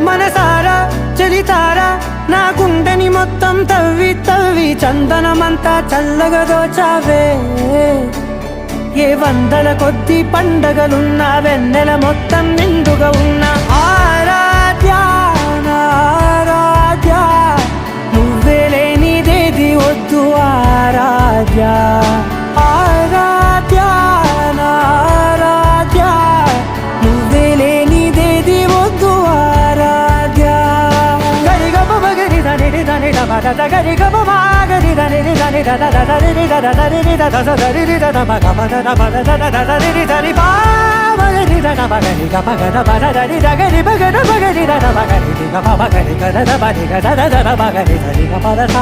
మనసారా చలితారా నా గుండెని మొత్తం తవ్వి తవ్వి చందనమంతా చల్లగా దోచావే ఏ వందల కొద్ది పండగలున్న వెన్నెల మొత్తం నిండుగా ఉన్న ఆరాధ్య నా ఆరాధ్య నువ్వే లేనిదేది వద్దు ఆరాధ్య ఆరాధ్య నా ఆరాధ్య నువ్వే లేనిదేది వద్దు ఆరాధ్య గరిగమ మగరి దని దని దద గరిగమ మాగరి దని దని దద దరి దద దరి దద దరి దద మగ మద మద దద దరి దరి బా మగరి దద మగరి గమ గద మద దరి దగరి మగద మగరి దద మగరి గమ మగరి గద మగరి గద దద మగరి దరి గమ దద